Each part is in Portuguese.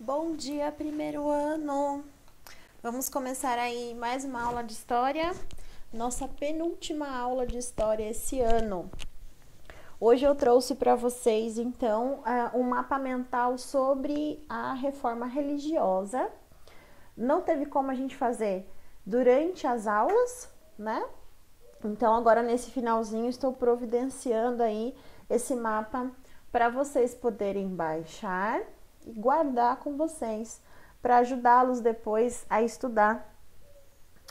Bom dia, primeiro ano! Vamos começar aí mais uma aula de história, nossa penúltima aula de história esse ano. Hoje eu trouxe para vocês, então, um mapa mental sobre a reforma religiosa. Não teve como a gente fazer durante as aulas, né? Então, agora nesse finalzinho, estou providenciando aí esse mapa para vocês poderem baixar e guardar com vocês para ajudá-los depois a estudar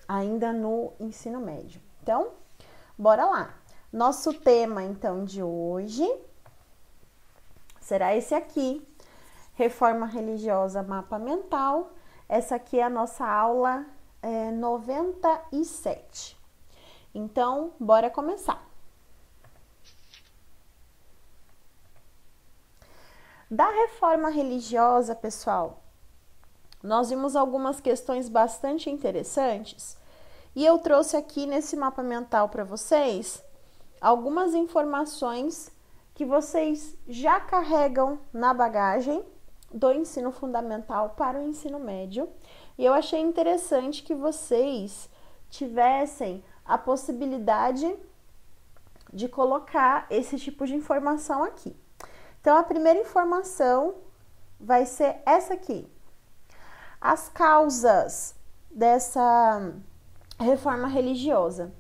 ainda no ensino médio. Então, bora lá. Nosso tema, então, de hoje será esse aqui, Reforma Religiosa Mapa Mental. Essa aqui é a nossa aula 97. Então, bora começar. Da reforma religiosa, pessoal, nós vimos algumas questões bastante interessantes e eu trouxe aqui nesse mapa mental para vocês algumas informações que vocês já carregam na bagagem do ensino fundamental para o ensino médio, e eu achei interessante que vocês tivessem a possibilidade de colocar esse tipo de informação aqui. Então, a primeira informação vai ser essa aqui. As causas dessa reforma religiosa.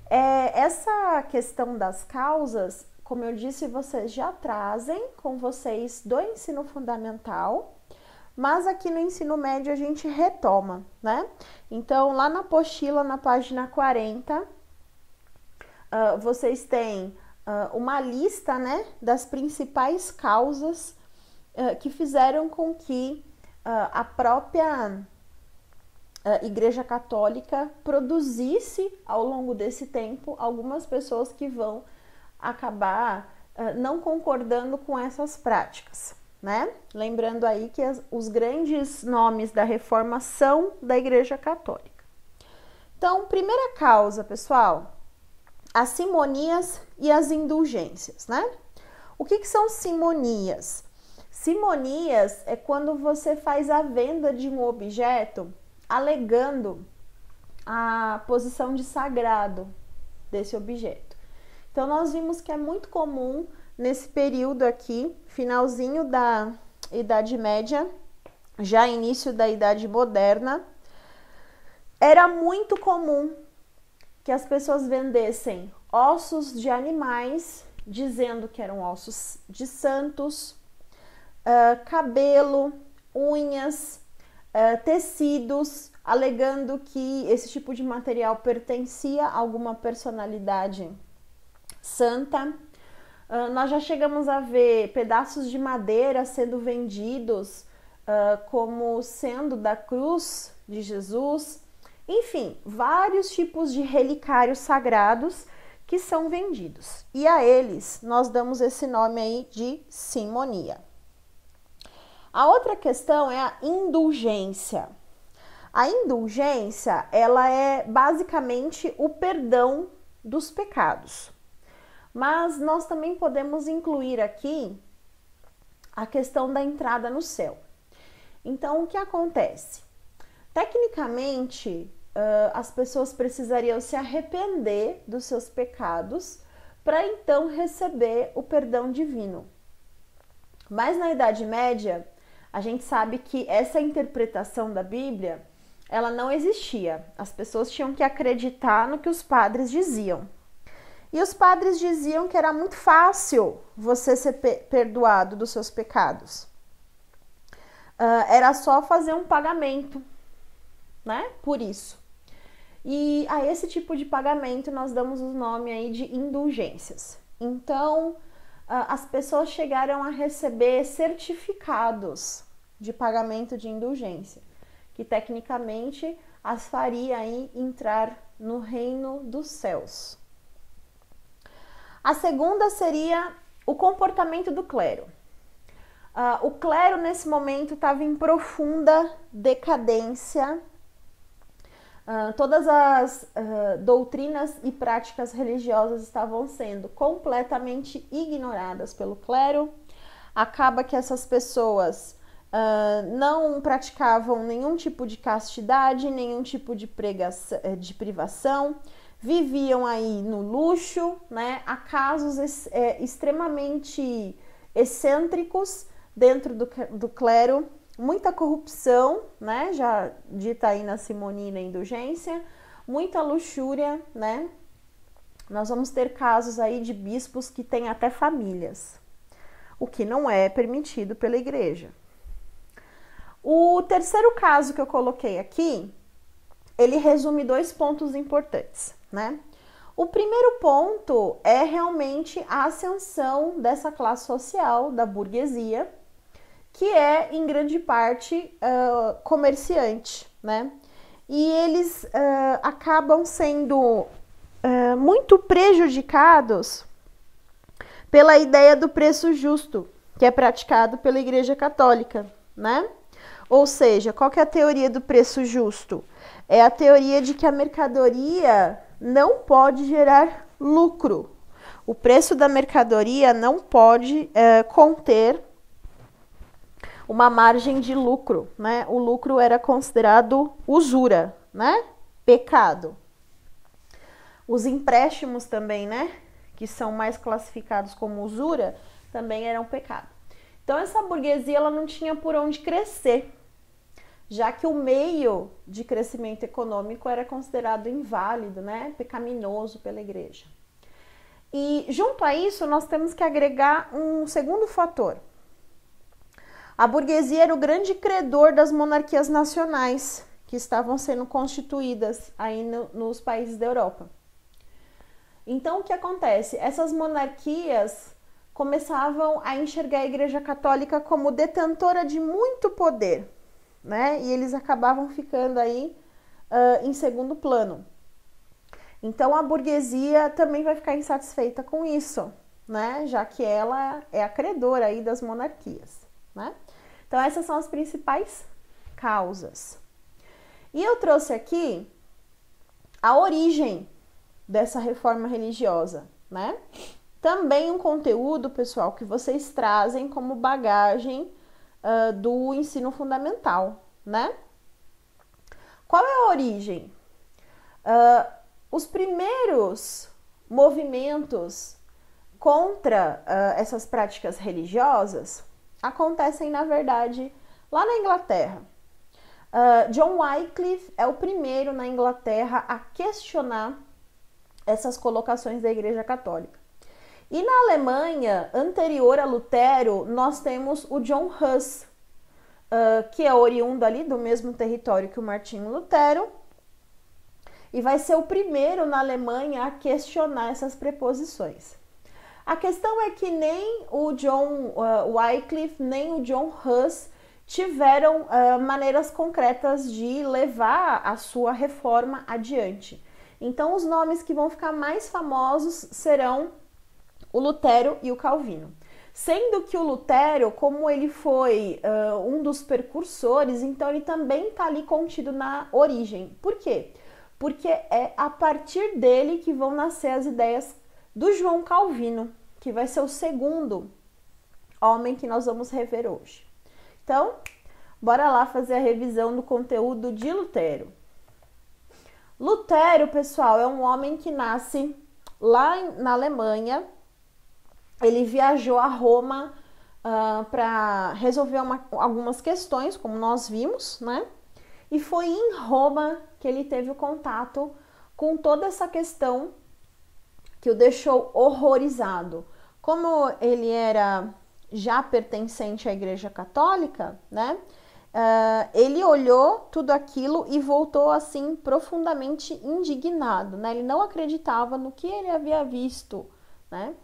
Essa questão das causas, como eu disse, vocês já trazem com vocês do ensino fundamental, mas aqui no ensino médio a gente retoma, né? Então, lá na apostila, na página 40, vocês têm uma lista, né, das principais causas que fizeram com que a própria Igreja Católica produzisse ao longo desse tempo algumas pessoas que vão acabar não concordando com essas práticas, né? Lembrando aí que os grandes nomes da reforma são da Igreja Católica. Então, primeira causa, pessoal, as simonias e as indulgências, né? O que são simonias? Simonias é quando você faz a venda de um objeto alegando a posição de sagrado desse objeto. Então, nós vimos que é muito comum nesse período aqui, finalzinho da Idade Média, já início da Idade Moderna, era muito comum que as pessoas vendessem ossos de animais, dizendo que eram ossos de santos, cabelo, unhas, tecidos, alegando que esse tipo de material pertencia a alguma personalidade santa. Nós já chegamos a ver pedaços de madeira sendo vendidos como sendo da cruz de Jesus. Enfim, vários tipos de relicários sagrados que são vendidos. E a eles nós damos esse nome aí de simonia. A outra questão é a indulgência. A indulgência, ela é basicamente o perdão dos pecados. Mas nós também podemos incluir aqui a questão da entrada no céu. Então, o que acontece? Tecnicamente, as pessoas precisariam se arrepender dos seus pecados para então receber o perdão divino. Mas na Idade Média, a gente sabe que essa interpretação da Bíblia, ela não existia. As pessoas tinham que acreditar no que os padres diziam. E os padres diziam que era muito fácil você ser perdoado dos seus pecados. Era só fazer um pagamento, né? Por isso. E a esse tipo de pagamento nós damos o nome aí de indulgências. Então, as pessoas chegaram a receber certificados de pagamento de indulgência, que tecnicamente as faria aí entrar no reino dos céus. A segunda seria o comportamento do clero. O clero nesse momento estava em profunda decadência. Todas as doutrinas e práticas religiosas estavam sendo completamente ignoradas pelo clero. Acaba que essas pessoas não praticavam nenhum tipo de castidade, nenhum tipo de privação, viviam aí no luxo, né? Há casos extremamente excêntricos dentro do clero, muita corrupção, né? Já dita aí na Simonina Indulgência, muita luxúria, né? Nós vamos ter casos aí de bispos que têm até famílias, o que não é permitido pela igreja. O terceiro caso que eu coloquei aqui, ele resume 2 pontos importantes, né? O primeiro ponto é realmente a ascensão dessa classe social, da burguesia, que é, em grande parte, comerciante, né? E eles acabam sendo muito prejudicados pela ideia do preço justo, que é praticado pela Igreja Católica, né? Ou seja, qual que é a teoria do preço justo? É a teoria de que a mercadoria não pode gerar lucro. O preço da mercadoria não pode conter uma margem de lucro, né? O lucro era considerado usura, né? Pecado. Os empréstimos também, né? Que são mais classificados como usura, também eram pecado. Então, essa burguesia ela não tinha por onde crescer, já que o meio de crescimento econômico era considerado inválido, né? Pecaminoso pela igreja. E junto a isso, nós temos que agregar um segundo fator. A burguesia era o grande credor das monarquias nacionais que estavam sendo constituídas aí nos países da Europa. Então, o que acontece? Essas monarquias começavam a enxergar a Igreja Católica como detentora de muito poder, né? E eles acabavam ficando aí em segundo plano. Então, a burguesia também vai ficar insatisfeita com isso, né? Já que ela é a credora aí das monarquias, né? Então, essas são as principais causas. E eu trouxe aqui a origem dessa reforma religiosa, né? Também um conteúdo, pessoal, que vocês trazem como bagagem do ensino fundamental, né? Qual é a origem? Os primeiros movimentos contra essas práticas religiosas acontecem, na verdade, lá na Inglaterra. John Wycliffe é o primeiro na Inglaterra a questionar essas colocações da Igreja Católica. E na Alemanha, anterior a Lutero, nós temos o John Huss, que é oriundo ali do mesmo território que o Martinho Lutero, e vai ser o primeiro na Alemanha a questionar essas preposições. A questão é que nem o John Wycliffe, nem o John Huss tiveram maneiras concretas de levar a sua reforma adiante. Então, os nomes que vão ficar mais famosos serão o Lutero e o Calvino. Sendo que o Lutero, como ele foi um dos precursores, então ele também está ali contido na origem. Por quê? Porque é a partir dele que vão nascer as ideias do João Calvino, que vai ser o segundo homem que nós vamos rever hoje. Então, bora lá fazer a revisão do conteúdo de Lutero. Lutero, pessoal, é um homem que nasce lá na Alemanha. Ele viajou a Roma para resolver algumas questões, como nós vimos, né? E foi em Roma que ele teve o contato com toda essa questão que o deixou horrorizado. Como ele era já pertencente à Igreja Católica, né? Ele olhou tudo aquilo e voltou assim profundamente indignado, né? Ele não acreditava no que ele havia visto, né?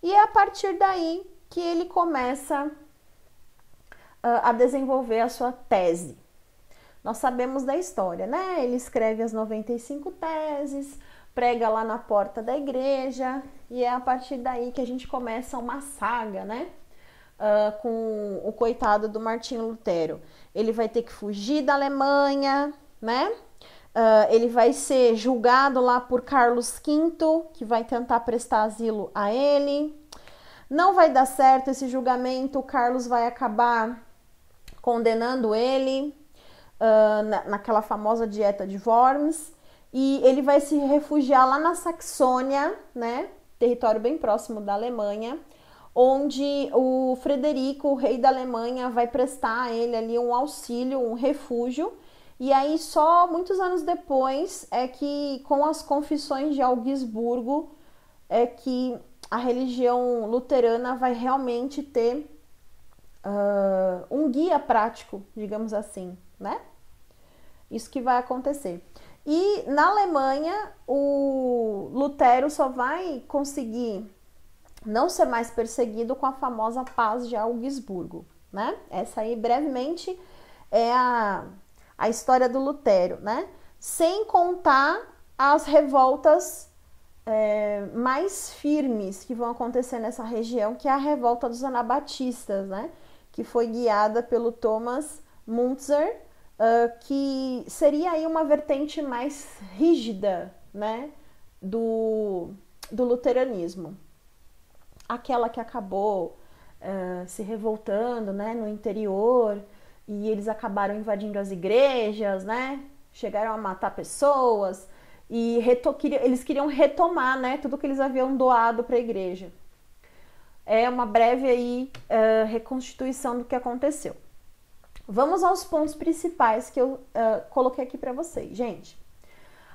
E é a partir daí que ele começa a desenvolver a sua tese. Nós sabemos da história, né? Ele escreve as 95 teses, prega lá na porta da igreja, e é a partir daí que a gente começa uma saga, né? Com o coitado do Martinho Lutero. Ele vai ter que fugir da Alemanha, né? Ele vai ser julgado lá por Carlos V, que vai tentar prestar asilo a ele. Não vai dar certo esse julgamento, o Carlos vai acabar condenando ele naquela famosa dieta de Worms, e ele vai se refugiar lá na Saxônia, né, território bem próximo da Alemanha, onde o Frederico, o rei da Alemanha, vai prestar a ele ali um auxílio, um refúgio. E aí só muitos anos depois é que, com as confissões de Augsburgo, é que a religião luterana vai realmente ter um guia prático, digamos assim, né? Isso que vai acontecer. E na Alemanha, o Lutero só vai conseguir não ser mais perseguido com a famosa paz de Augsburgo, né? Essa aí, brevemente, é a história do Lutero, né? Sem contar as revoltas mais firmes que vão acontecer nessa região, que é a revolta dos anabatistas, né? Que foi guiada pelo Thomas Müntzer, que seria aí uma vertente mais rígida, né? Do luteranismo. Aquela que acabou se revoltando, né, no interior, e eles acabaram invadindo as igrejas, né, chegaram a matar pessoas, e eles queriam retomar, né, tudo que eles haviam doado para a igreja. É uma breve aí reconstituição do que aconteceu. Vamos aos pontos principais que eu coloquei aqui para vocês, gente.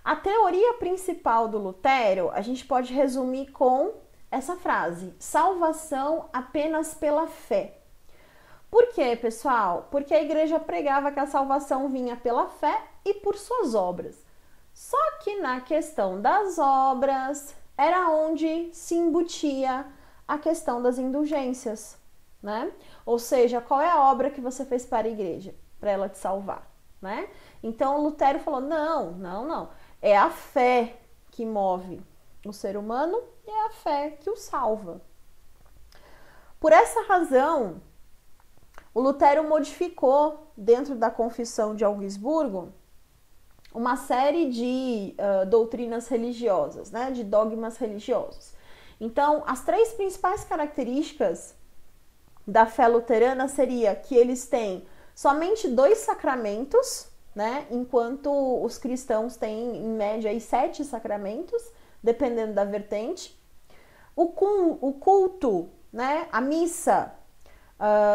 A teoria principal do Lutero, a gente pode resumir com essa frase: salvação apenas pela fé. Por quê, pessoal? Porque a igreja pregava que a salvação vinha pela fé e por suas obras. Só que na questão das obras era onde se embutia a questão das indulgências, né? Ou seja, qual é a obra que você fez para a igreja para ela te salvar, né? Então Lutero falou: não, é a fé que move o ser humano e é a fé que o salva. Por essa razão, o Lutero modificou, dentro da Confissão de Augsburgo, uma série de doutrinas religiosas, né, de dogmas religiosos. Então, as três principais características da fé luterana seria que eles têm somente 2 sacramentos, né, enquanto os cristãos têm, em média, aí 7 sacramentos, dependendo da vertente. O culto, né, a missa,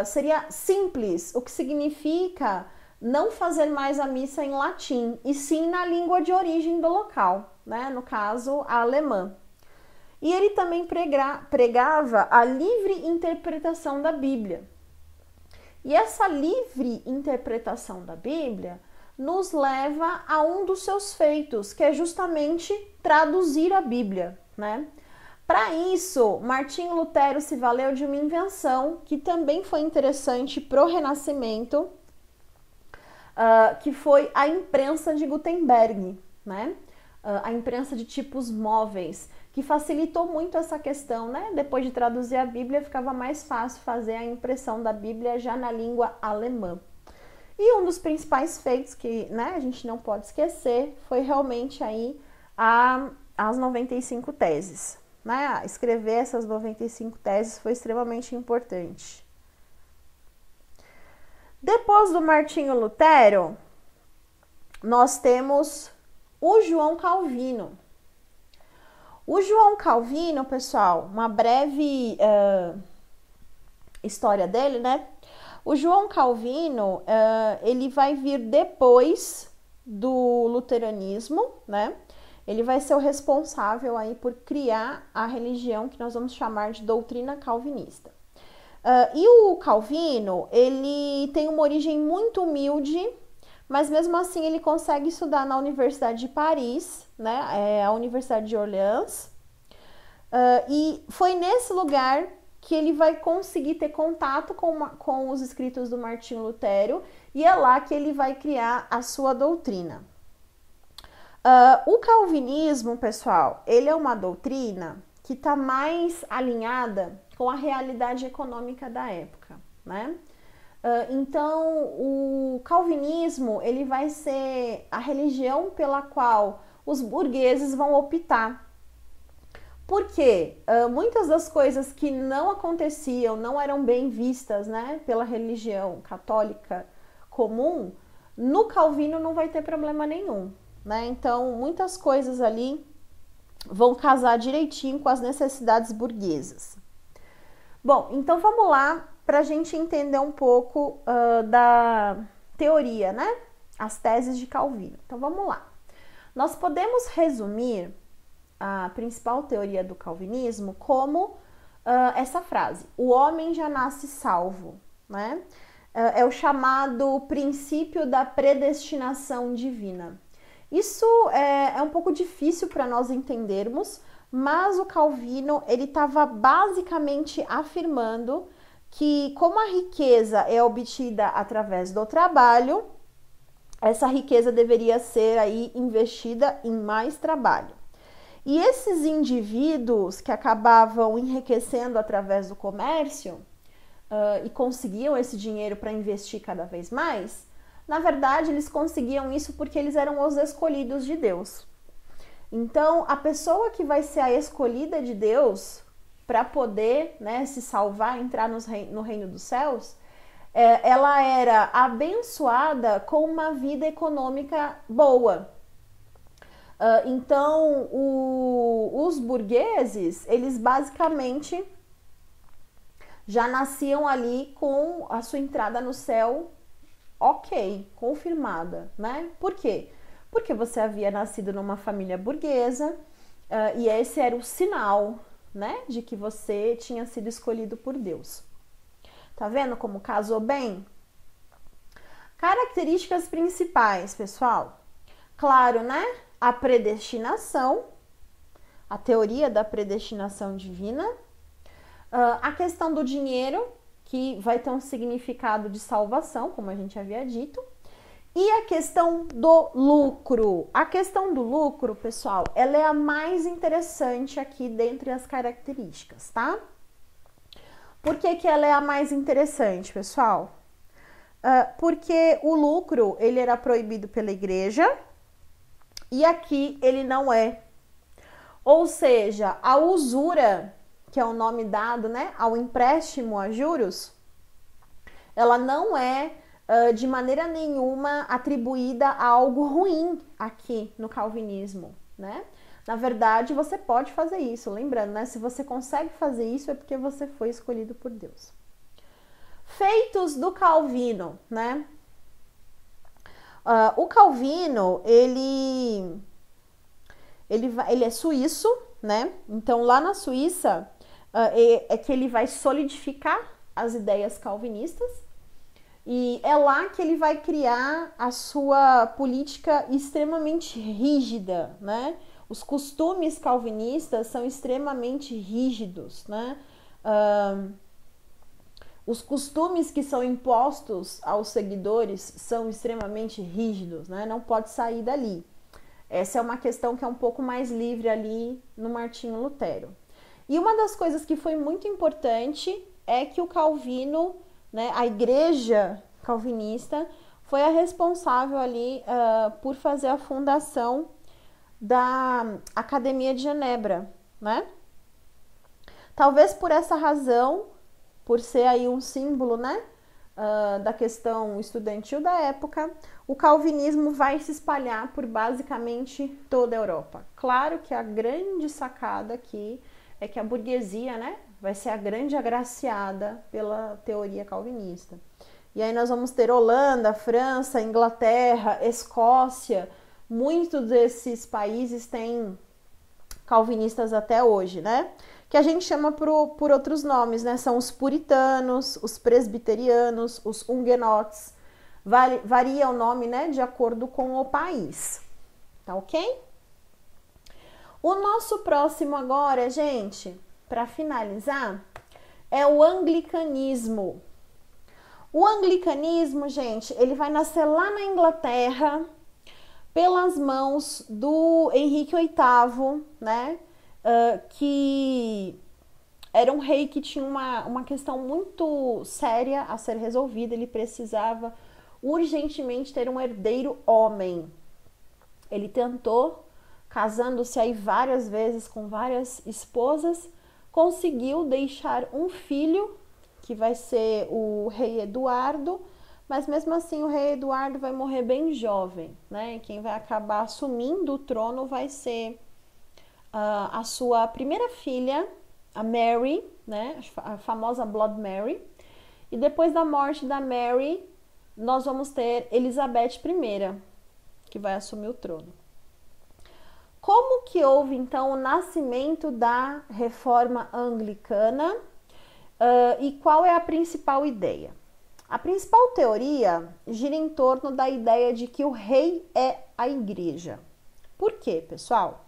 seria simples, o que significa não fazer mais a missa em latim, e sim na língua de origem do local, né, no caso, a alemã. E ele também pregava a livre interpretação da Bíblia. E essa livre interpretação da Bíblia nos leva a um dos seus feitos, que é justamente traduzir a Bíblia, né? Para isso, Martinho Lutero se valeu de uma invenção que também foi interessante para o Renascimento, que foi a imprensa de Gutenberg, né? A imprensa de tipos móveis, que facilitou muito essa questão, né? Depois de traduzir a Bíblia, ficava mais fácil fazer a impressão da Bíblia já na língua alemã. E um dos principais feitos que, né, a gente não pode esquecer foi realmente aí as 95 teses. Né? Escrever essas 95 teses foi extremamente importante. Depois do Martinho Lutero, nós temos o João Calvino. O João Calvino, pessoal, uma breve história dele, né? O João Calvino, ele vai vir depois do luteranismo, né? Ele vai ser o responsável aí por criar a religião que nós vamos chamar de doutrina calvinista. E o Calvino, ele tem uma origem muito humilde, mas mesmo assim ele consegue estudar na Universidade de Paris, né, a Universidade de Orleans, e foi nesse lugar que ele vai conseguir ter contato com os escritos do Martinho Lutero, e é lá que ele vai criar a sua doutrina. O calvinismo, pessoal, ele é uma doutrina que está mais alinhada com a realidade econômica da época, né? Então, o calvinismo, ele vai ser a religião pela qual os burgueses vão optar. Porque muitas das coisas que não aconteciam, não eram bem vistas, né, pela religião católica comum, no Calvino não vai ter problema nenhum, né? Então, muitas coisas ali vão casar direitinho com as necessidades burguesas. Bom, então vamos lá para a gente entender um pouco da teoria, né? As teses de Calvino. Então vamos lá. Nós podemos resumir a principal teoria do calvinismo como essa frase: o homem já nasce salvo, né? É o chamado princípio da predestinação divina. Isso é um pouco difícil para nós entendermos, mas o Calvino ele estava basicamente afirmando que, como a riqueza é obtida através do trabalho, essa riqueza deveria ser aí investida em mais trabalho. E esses indivíduos que acabavam enriquecendo através do comércio e conseguiam esse dinheiro para investir cada vez mais, na verdade eles conseguiam isso porque eles eram os escolhidos de Deus. Então, a pessoa que vai ser a escolhida de Deus para poder, né, se salvar, entrar no reino dos céus, ela era abençoada com uma vida econômica boa. Então, os burgueses, eles basicamente já nasciam ali com a sua entrada no céu ok, confirmada, né? Por quê? Porque você havia nascido numa família burguesa e esse era o sinal, né, de que você tinha sido escolhido por Deus. Tá vendo como casou bem? Características principais, pessoal. Claro, né? A predestinação, a teoria da predestinação divina, a questão do dinheiro, que vai ter um significado de salvação, como a gente havia dito, e a questão do lucro. A questão do lucro, pessoal, ela é a mais interessante aqui dentre as características, tá? Por que ela é a mais interessante, pessoal? Porque o lucro, ele era proibido pela igreja e aqui ele não é. Ou seja, a usura, que é o nome dado, né, ao empréstimo a juros, ela não é de maneira nenhuma atribuída a algo ruim aqui no calvinismo, né? Na verdade, você pode fazer isso, lembrando, né? Se você consegue fazer isso é porque você foi escolhido por Deus. Feitos do Calvino, né? O Calvino, ele é suíço, né? Então, lá na Suíça, é que ele vai solidificar as ideias calvinistas e é lá que ele vai criar a sua política extremamente rígida, né? Os costumes calvinistas são extremamente rígidos, né? Os costumes que são impostos aos seguidores são extremamente rígidos, né? Não pode sair dali. Essa é uma questão que é um pouco mais livre ali no Martinho Lutero. E uma das coisas que foi muito importante é que o Calvino, né, a igreja calvinista, foi a responsável ali por fazer a fundação da Academia de Genebra, né? Talvez por essa razão, por ser aí um símbolo, né, da questão estudantil da época, o calvinismo vai se espalhar por basicamente toda a Europa. Claro que a grande sacada aqui é que a burguesia, né, vai ser a grande agraciada pela teoria calvinista. E aí nós vamos ter Holanda, França, Inglaterra, Escócia. Muitos desses países têm calvinistas até hoje, né? Que a gente chama por outros nomes, né? São os puritanos, os presbiterianos, os huguenotes. Varia o nome, né? De acordo com o país. Tá ok? O nosso próximo agora, gente, para finalizar, é o anglicanismo. O anglicanismo, gente, ele vai nascer lá na Inglaterra pelas mãos do Henrique VIII, né? Que era um rei que tinha uma questão muito séria a ser resolvida. Ele precisava urgentemente ter um herdeiro homem. Ele tentou, casando-se aí várias vezes com várias esposas, conseguiu deixar um filho, que vai ser o rei Eduardo, mas mesmo assim o rei Eduardo vai morrer bem jovem, né? E quem vai acabar assumindo o trono vai ser a sua primeira filha, a Mary, né? A famosa Blood Mary. E depois da morte da Mary, nós vamos ter Elizabeth I, que vai assumir o trono. Como que houve, então, o nascimento da reforma anglicana e qual é a principal ideia? A principal teoria gira em torno da ideia de que o rei é a igreja. Por quê, pessoal?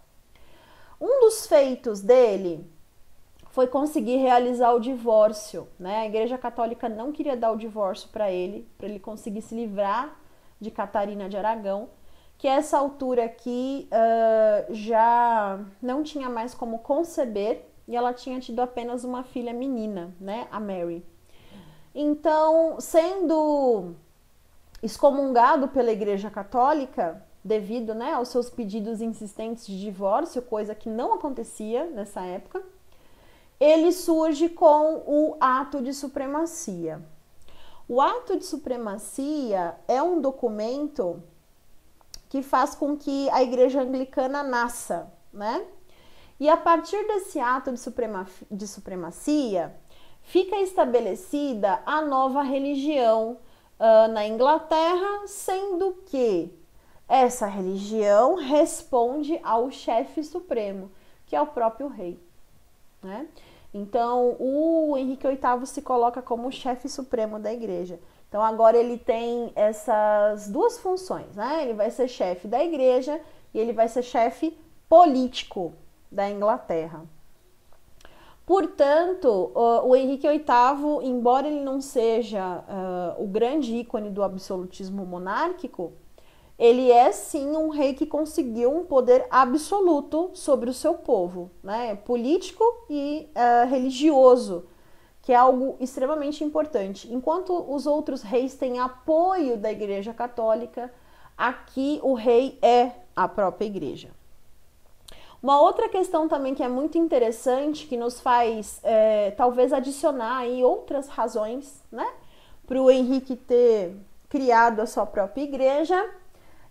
Um dos feitos dele foi conseguir realizar o divórcio, né? A Igreja Católica não queria dar o divórcio para ele conseguir se livrar de Catarina de Aragão, que a essa altura aqui já não tinha mais como conceber, e ela tinha tido apenas uma filha menina, né? A Mary. Então, sendo excomungado pela Igreja Católica, devido, né, aos seus pedidos insistentes de divórcio, coisa que não acontecia nessa época, ele surge com o ato de supremacia. O ato de supremacia é um documento que faz com que a Igreja Anglicana nasça, né? E a partir desse ato de supremacia, fica estabelecida a nova religião na Inglaterra, sendo que essa religião responde ao chefe supremo, que é o próprio rei, né? Então, o Henrique VIII se coloca como o chefe supremo da igreja. Então, agora ele tem essas duas funções, né? Ele vai ser chefe da igreja e ele vai ser chefe político da Inglaterra. Portanto, o Henrique VIII, embora ele não seja o grande ícone do absolutismo monárquico, ele é sim um rei que conseguiu um poder absoluto sobre o seu povo, né? Político e religioso, que é algo extremamente importante. Enquanto os outros reis têm apoio da Igreja Católica, aqui o rei é a própria igreja. Uma outra questão também que é muito interessante, que nos faz talvez adicionar aí outras razões, né, para o Henrique ter criado a sua própria igreja,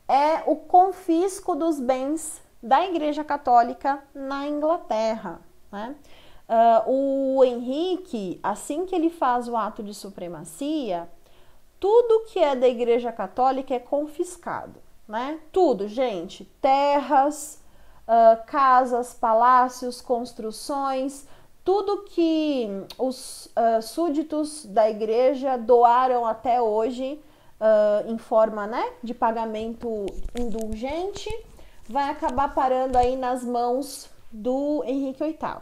é o confisco dos bens da Igreja Católica na Inglaterra, né? O Henrique, assim que ele faz o ato de supremacia, tudo que é da Igreja Católica é confiscado, né? Tudo, gente, terras, casas, palácios, construções, tudo que os súditos da igreja doaram até hoje em forma, né, de pagamento indulgente, vai acabar parando aí nas mãos do Henrique VIII.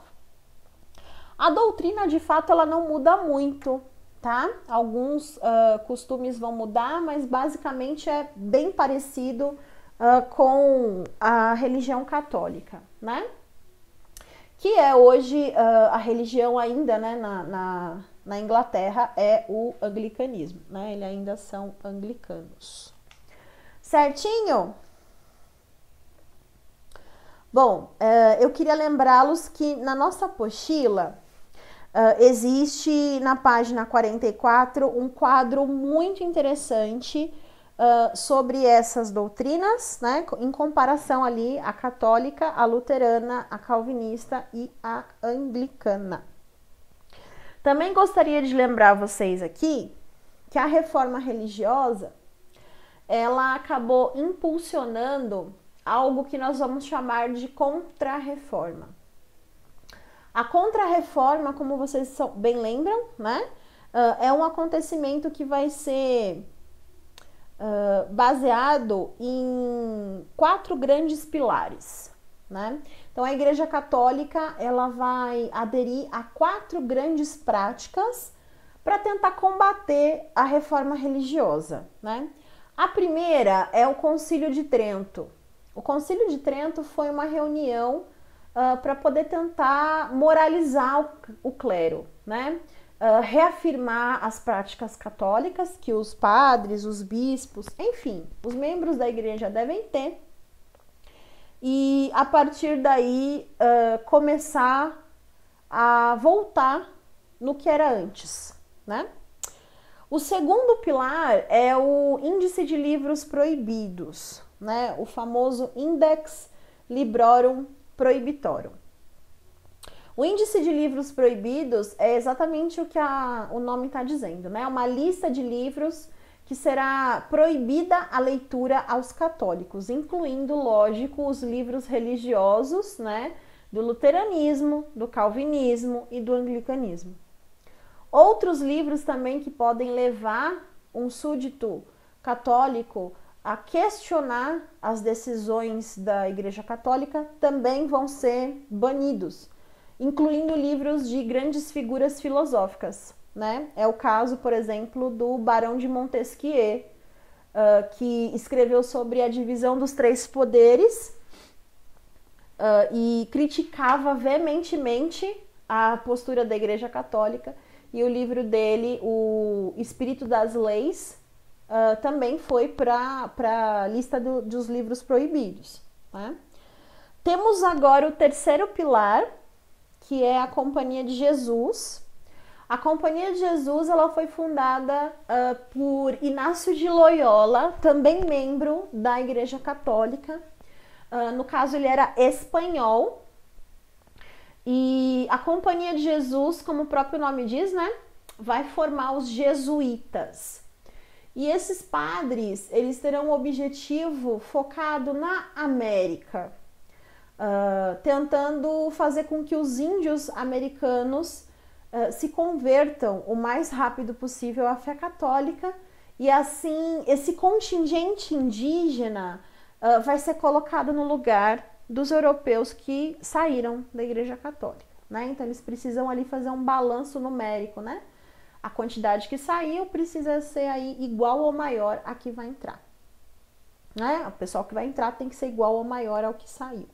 A doutrina, de fato, ela não muda muito, tá? Alguns costumes vão mudar, mas basicamente é bem parecido com a religião católica, né? Que é hoje a religião ainda, né, na Inglaterra é o anglicanismo, né? Eles ainda são anglicanos. Certinho? Bom, eu queria lembrá-los que na nossa apostila existe na página 44 um quadro muito interessante sobre essas doutrinas, né, em comparação ali a católica, a luterana, a calvinista e a anglicana. Também gostaria de lembrar vocês aqui que a reforma religiosa, ela acabou impulsionando algo que nós vamos chamar de contra-reforma. A contra-reforma, como vocês bem lembram, né, é um acontecimento que vai ser baseado em 4 grandes pilares, né? Então, a Igreja Católica, ela vai aderir a 4 grandes práticas para tentar combater a reforma religiosa, né? A primeira é o Concílio de Trento. O Concílio de Trento foi uma reunião para poder tentar moralizar o clero, né? Reafirmar as práticas católicas que os padres, os bispos, enfim, os membros da igreja devem ter. e a partir daí começar a voltar no que era antes, né? O segundo pilar é o índice de livros proibidos, né? O famoso Index Librorum Prohibitorum. O índice de livros proibidos é exatamente o que o nome está dizendo, né? Uma lista de livros que será proibida a leitura aos católicos, incluindo, lógico, os livros religiosos, né? Do luteranismo, do calvinismo e do anglicanismo. Outros livros também que podem levar um súdito católico a questionar as decisões da Igreja Católica também vão ser banidos, incluindo livros de grandes figuras filosóficas, né? É o caso, por exemplo, do Barão de Montesquieu, que escreveu sobre a divisão dos três poderes e criticava veementemente a postura da Igreja Católica. E o livro dele, O Espírito das Leis, também foi para a lista dos livros proibidos, né? Temos agora o terceiro pilar, que é a Companhia de Jesus. A Companhia de Jesus ela foi fundada por Inácio de Loyola, também membro da Igreja Católica. No caso, ele era espanhol. E a Companhia de Jesus, como o próprio nome diz, né, vai formar os jesuítas. E esses padres, eles terão um objetivo focado na América, tentando fazer com que os índios americanos se convertam o mais rápido possível à fé católica, e assim esse contingente indígena vai ser colocado no lugar dos europeus que saíram da Igreja Católica, né? Então eles precisam ali fazer um balanço numérico, né? A quantidade que saiu precisa ser aí igual ou maior a que vai entrar, né? O pessoal que vai entrar tem que ser igual ou maior ao que saiu.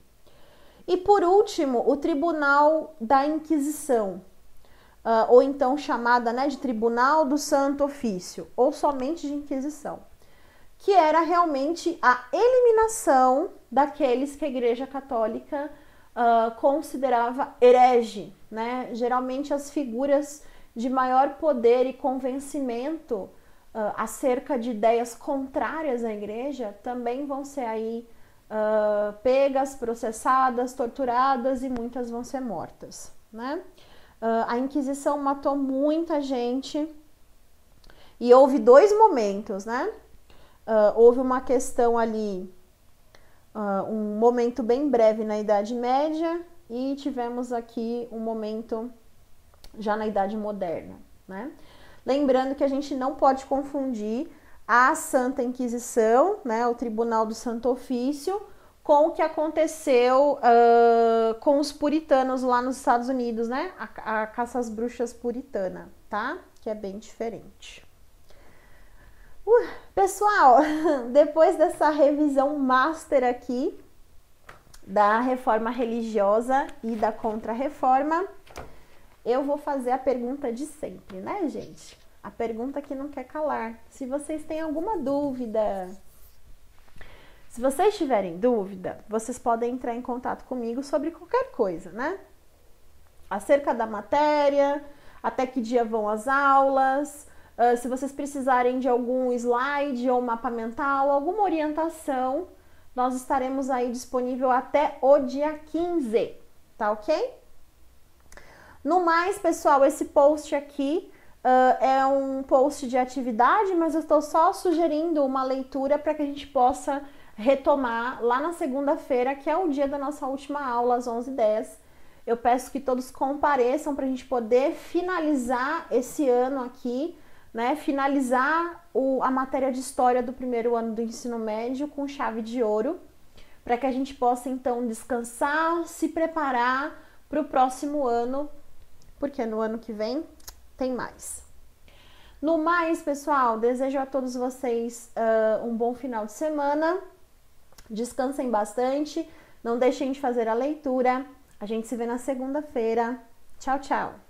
E por último, o Tribunal da Inquisição, ou então chamada, né, de Tribunal do Santo Ofício, ou somente de Inquisição, que era realmente a eliminação daqueles que a Igreja Católica considerava herege, né? Geralmente as figuras de maior poder e convencimento acerca de ideias contrárias à Igreja também vão ser aí pegas, processadas, torturadas e muitas vão ser mortas, né? A Inquisição matou muita gente e houve dois momentos, né? Houve uma questão ali, um momento bem breve na Idade Média e tivemos aqui um momento já na Idade Moderna, né? Lembrando que a gente não pode confundir a Santa Inquisição, né, o Tribunal do Santo Ofício, com o que aconteceu com os puritanos lá nos Estados Unidos, né? A caça às bruxas puritana, tá? Que é bem diferente. Pessoal, depois dessa revisão master aqui da reforma religiosa e da contra-reforma, eu vou fazer a pergunta de sempre, né, gente? A pergunta que não quer calar. Se vocês têm alguma dúvida, se vocês tiverem dúvida, vocês podem entrar em contato comigo sobre qualquer coisa, né? Acerca da matéria, até que dia vão as aulas, se vocês precisarem de algum slide ou mapa mental, alguma orientação, nós estaremos aí disponível até o dia 15, tá ok? No mais, pessoal, esse post aqui é um post de atividade, mas eu estou só sugerindo uma leitura para que a gente possa retomar lá na segunda-feira, que é o dia da nossa última aula, às 11h10. Eu peço que todos compareçam para a gente poder finalizar esse ano aqui, né? Finalizar a matéria de história do primeiro ano do ensino médio com chave de ouro, para que a gente possa então descansar, se preparar para o próximo ano, porque no ano que vem tem mais. No mais, pessoal, desejo a todos vocês um bom final de semana. Descansem bastante, não deixem de fazer a leitura. A gente se vê na segunda-feira. Tchau, tchau!